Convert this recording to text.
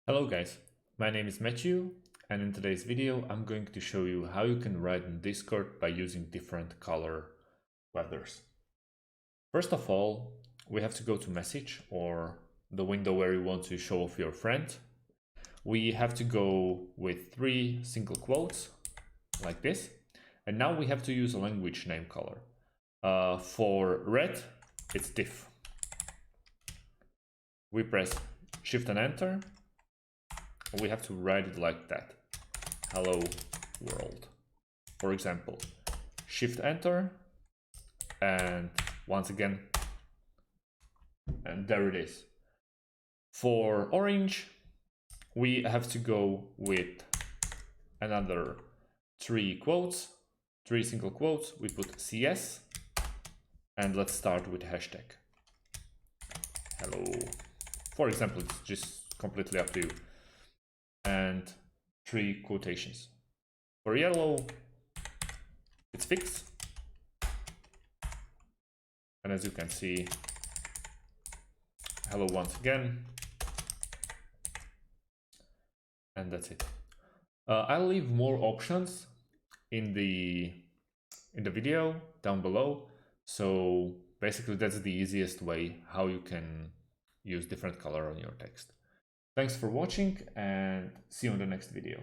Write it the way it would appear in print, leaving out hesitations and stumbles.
Hello guys, my name is Matthew, and in today's video I'm going to show you how you can write in Discord by using different color weathers. First of all, we have to go to message or the window where you want to show off your friend. We have to go with 3 single quotes like this, and now we have to use a language name color. For red, it's diff. We press Shift and Enter. We have to write it like that. Hello world. For example, Shift Enter, and once again, and there it is. For orange, we have to go with another 3 quotes, 3 single quotes. We put CS, and let's start with hashtag hello. For example, it's just completely up to you. And 3 quotations. For yellow, it's fixed. And as you can see, hello once again. And that's it. I'll leave more options in the video down below. So basically that's the easiest way how you can use different color on your text. Thanks for watching and see you in the next video.